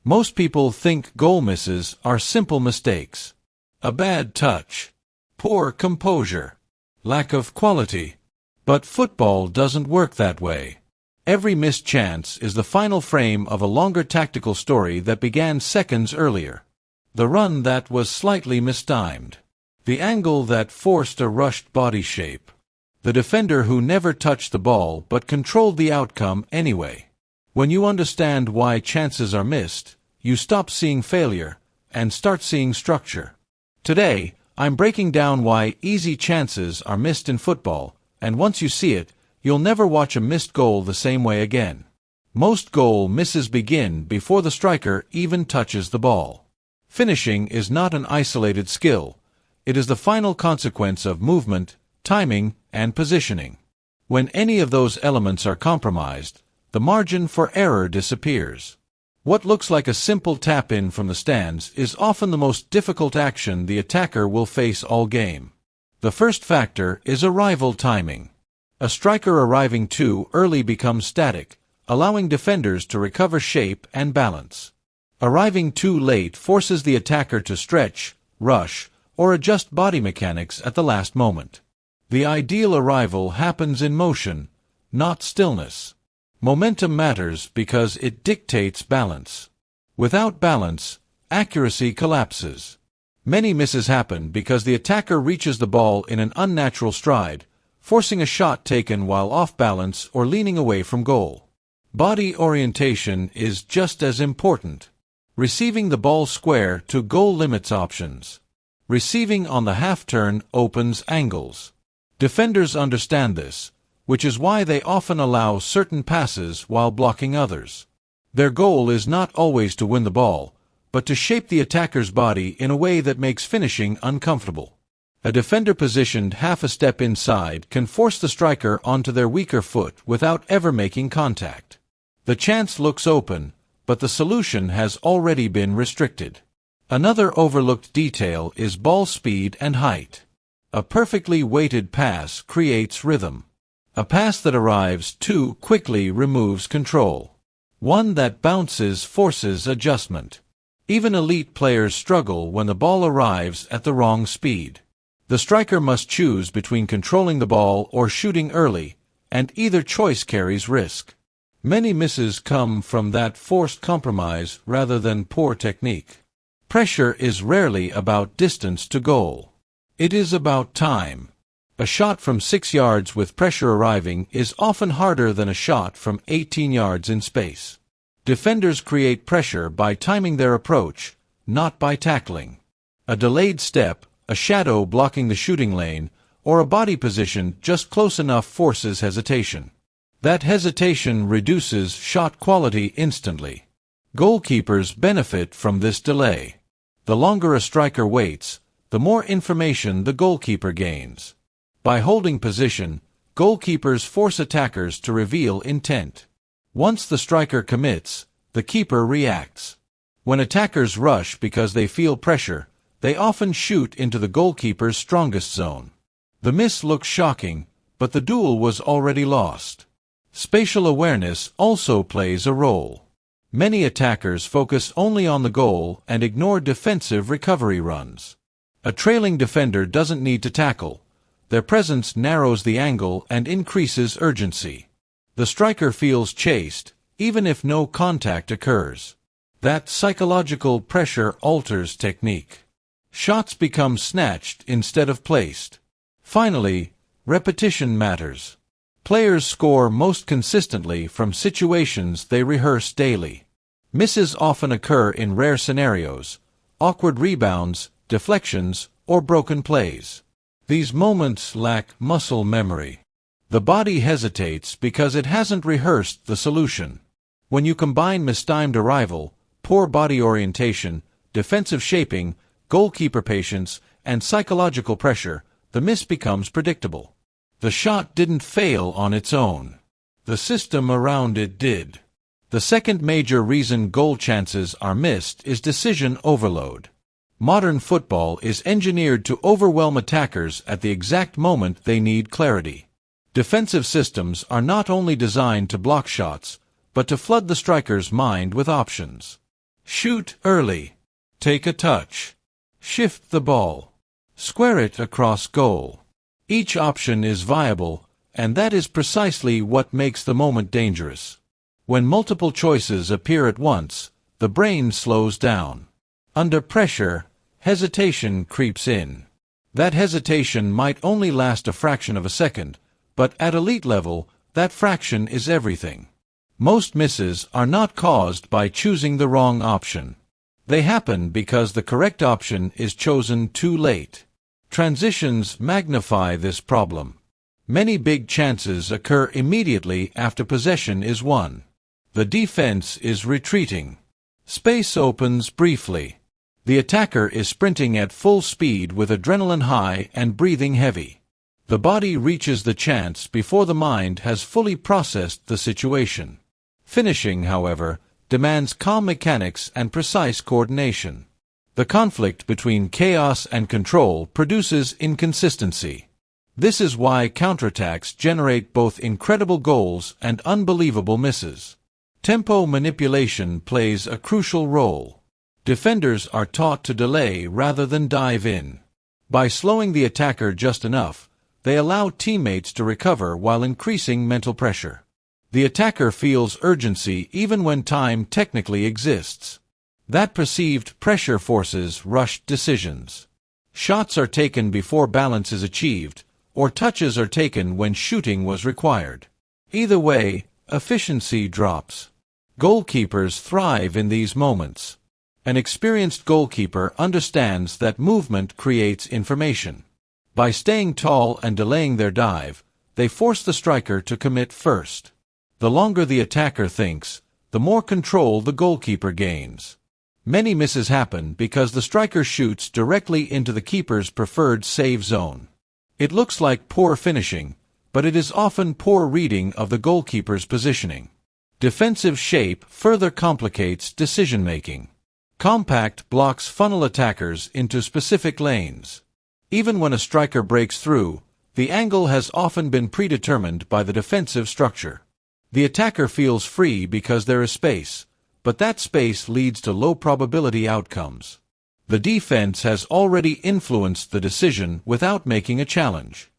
Most people think goal misses are simple mistakes. A bad touch, poor composure, lack of quality. But football doesn't work that way. Every missed chance is the final frame of a longer tactical story that began seconds earlier. The run that was slightly mistimed. The angle that forced a rushed body shape. The defender who never touched the ball but controlled the outcome anyway. When you understand why chances are missed, you stop seeing failure and start seeing structure. Today, I'm breaking down why easy chances are missed in football, and once you see it, you'll never watch a missed goal the same way again. Most goal misses begin before the striker even touches the ball. Finishing is not an isolated skill. It is the final consequence of movement, timing, and positioning. When any of those elements are compromised, the margin for error disappears. What looks like a simple tap-in from the stands is often the most difficult action the attacker will face all game. The first factor is arrival timing. A striker arriving too early becomes static, allowing defenders to recover shape and balance. Arriving too late forces the attacker to stretch, rush, or adjust body mechanics at the last moment. The ideal arrival happens in motion, not stillness. Momentum matters because it dictates balance. Without balance, accuracy collapses. Many misses happen because the attacker reaches the ball in an unnatural stride, forcing a shot taken while off balance or leaning away from goal. Body orientation is just as important. Receiving the ball square to goal limits options. Receiving on the half-turn opens angles. Defenders understand this, which is why they often allow certain passes while blocking others. Their goal is not always to win the ball, but to shape the attacker's body in a way that makes finishing uncomfortable. A defender positioned half a step inside can force the striker onto their weaker foot without ever making contact. The chance looks open, but the solution has already been restricted. Another overlooked detail is ball speed and height. A perfectly weighted pass creates rhythm. A pass that arrives too quickly removes control. One that bounces forces adjustment. Even elite players struggle when the ball arrives at the wrong speed. The striker must choose between controlling the ball or shooting early, and either choice carries risk. Many misses come from that forced compromise rather than poor technique. Pressure is rarely about distance to goal. It is about time. A shot from 6 yards with pressure arriving is often harder than a shot from 18 yards in space. Defenders create pressure by timing their approach, not by tackling. A delayed step, a shadow blocking the shooting lane, or a body position just close enough forces hesitation. That hesitation reduces shot quality instantly. Goalkeepers benefit from this delay. The longer a striker waits, the more information the goalkeeper gains. By holding position, goalkeepers force attackers to reveal intent. Once the striker commits, the keeper reacts. When attackers rush because they feel pressure, they often shoot into the goalkeeper's strongest zone. The miss looks shocking, but the duel was already lost. Spatial awareness also plays a role. Many attackers focus only on the goal and ignore defensive recovery runs. A trailing defender doesn't need to tackle. Their presence narrows the angle and increases urgency. The striker feels chased, even if no contact occurs. That psychological pressure alters technique. Shots become snatched instead of placed. Finally, repetition matters. Players score most consistently from situations they rehearse daily. Misses often occur in rare scenarios, awkward rebounds, deflections, or broken plays. These moments lack muscle memory. The body hesitates because it hasn't rehearsed the solution. When you combine mistimed arrival, poor body orientation, defensive shaping, goalkeeper patience, and psychological pressure, the miss becomes predictable. The shot didn't fail on its own. The system around it did. The second major reason goal chances are missed is decision overload. Modern football is engineered to overwhelm attackers at the exact moment they need clarity. Defensive systems are not only designed to block shots, but to flood the striker's mind with options. Shoot early. Take a touch. Shift the ball. Square it across goal. Each option is viable, and that is precisely what makes the moment dangerous. When multiple choices appear at once, the brain slows down. Under pressure, hesitation creeps in. That hesitation might only last a fraction of a second, but at elite level, that fraction is everything. Most misses are not caused by choosing the wrong option. They happen because the correct option is chosen too late. Transitions magnify this problem. Many big chances occur immediately after possession is won. The defense is retreating. Space opens briefly. The attacker is sprinting at full speed with adrenaline high and breathing heavy. The body reaches the chance before the mind has fully processed the situation. Finishing, however, demands calm mechanics and precise coordination. The conflict between chaos and control produces inconsistency. This is why counterattacks generate both incredible goals and unbelievable misses. Tempo manipulation plays a crucial role. Defenders are taught to delay rather than dive in. By slowing the attacker just enough, they allow teammates to recover while increasing mental pressure. The attacker feels urgency even when time technically exists. That perceived pressure forces rushed decisions. Shots are taken before balance is achieved, or touches are taken when shooting was required. Either way, efficiency drops. Goalkeepers thrive in these moments. An experienced goalkeeper understands that movement creates information. By staying tall and delaying their dive, they force the striker to commit first. The longer the attacker thinks, the more control the goalkeeper gains. Many misses happen because the striker shoots directly into the keeper's preferred save zone. It looks like poor finishing, but it is often poor reading of the goalkeeper's positioning. Defensive shape further complicates decision-making. Compact blocks funnel attackers into specific lanes. Even when a striker breaks through, the angle has often been predetermined by the defensive structure. The attacker feels free because there is space, but that space leads to low-probability outcomes. The defense has already influenced the decision without making a challenge.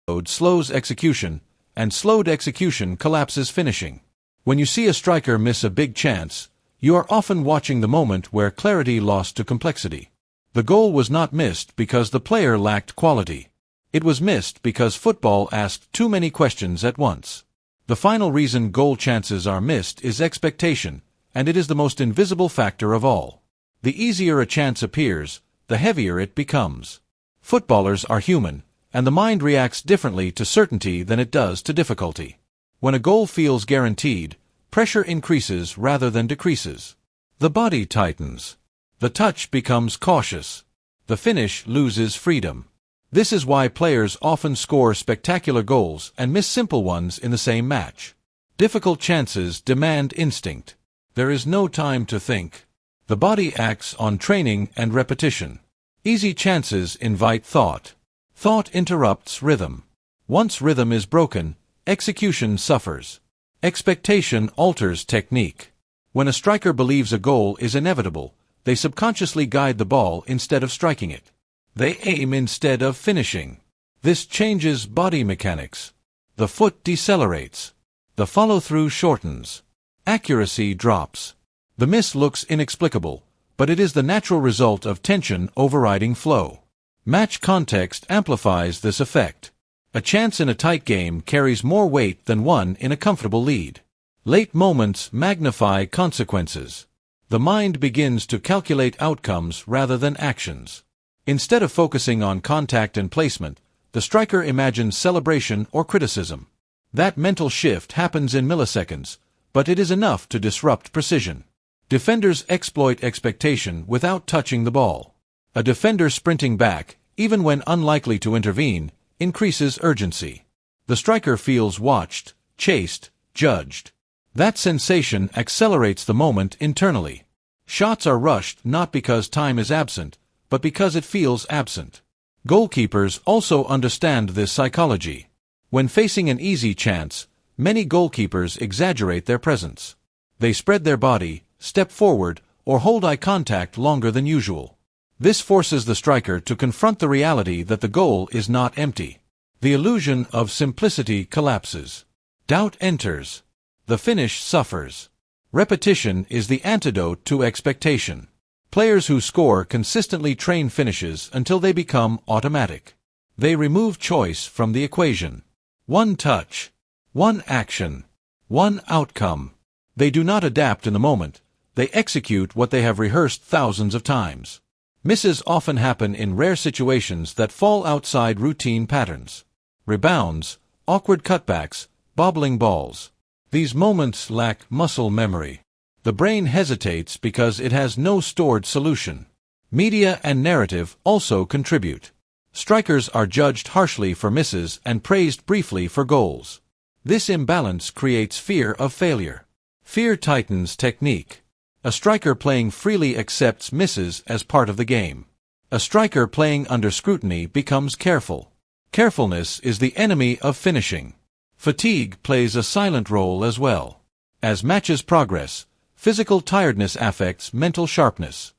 Load slows execution, and slowed execution collapses finishing. When you see a striker miss a big chance, you are often watching the moment where clarity lost to complexity. The goal was not missed because the player lacked quality. It was missed because football asked too many questions at once. The final reason goal chances are missed is expectation, and it is the most invisible factor of all. The easier a chance appears, the heavier it becomes. Footballers are human, and the mind reacts differently to certainty than it does to difficulty. When a goal feels guaranteed, pressure increases rather than decreases. The body tightens. The touch becomes cautious. The finish loses freedom. This is why players often score spectacular goals and miss simple ones in the same match. Difficult chances demand instinct. There is no time to think. The body acts on training and repetition. Easy chances invite thought. Thought interrupts rhythm. Once rhythm is broken, execution suffers. Expectation alters technique. When a striker believes a goal is inevitable, they subconsciously guide the ball instead of striking it. They aim instead of finishing. This changes body mechanics. The foot decelerates. The follow-through shortens. Accuracy drops. The miss looks inexplicable, but it is the natural result of tension overriding flow. Match context amplifies this effect. A chance in a tight game carries more weight than one in a comfortable lead. Late moments magnify consequences. The mind begins to calculate outcomes rather than actions. Instead of focusing on contact and placement, the striker imagines celebration or criticism. That mental shift happens in milliseconds, but it is enough to disrupt precision. Defenders exploit expectation without touching the ball. A defender sprinting back, even when unlikely to intervene, increases urgency. The striker feels watched, chased, judged. That sensation accelerates the moment internally. Shots are rushed not because time is absent, but because it feels absent. Goalkeepers also understand this psychology. When facing an easy chance, many goalkeepers exaggerate their presence. They spread their body, step forward, or hold eye contact longer than usual. This forces the striker to confront the reality that the goal is not empty. The illusion of simplicity collapses. Doubt enters. The finish suffers. Repetition is the antidote to expectation. Players who score consistently train finishes until they become automatic. They remove choice from the equation. One touch, one action, one outcome. They do not adapt in the moment. They execute what they have rehearsed thousands of times. Misses often happen in rare situations that fall outside routine patterns. Rebounds, awkward cutbacks, bobbling balls. These moments lack muscle memory. The brain hesitates because it has no stored solution. Media and narrative also contribute. Strikers are judged harshly for misses and praised briefly for goals. This imbalance creates fear of failure. Fear tightens technique. A striker playing freely accepts misses as part of the game. A striker playing under scrutiny becomes careful. Carefulness is the enemy of finishing. Fatigue plays a silent role as well. As matches progress, physical tiredness affects mental sharpness.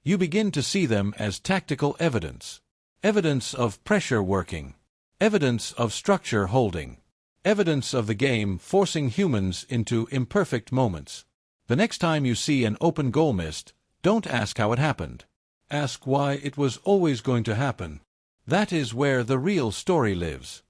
You begin to see them as tactical evidence. Evidence of pressure working. Evidence of structure holding. Evidence of the game forcing humans into imperfect moments. The next time you see an open goal missed, don't ask how it happened. Ask why it was always going to happen. That is where the real story lives.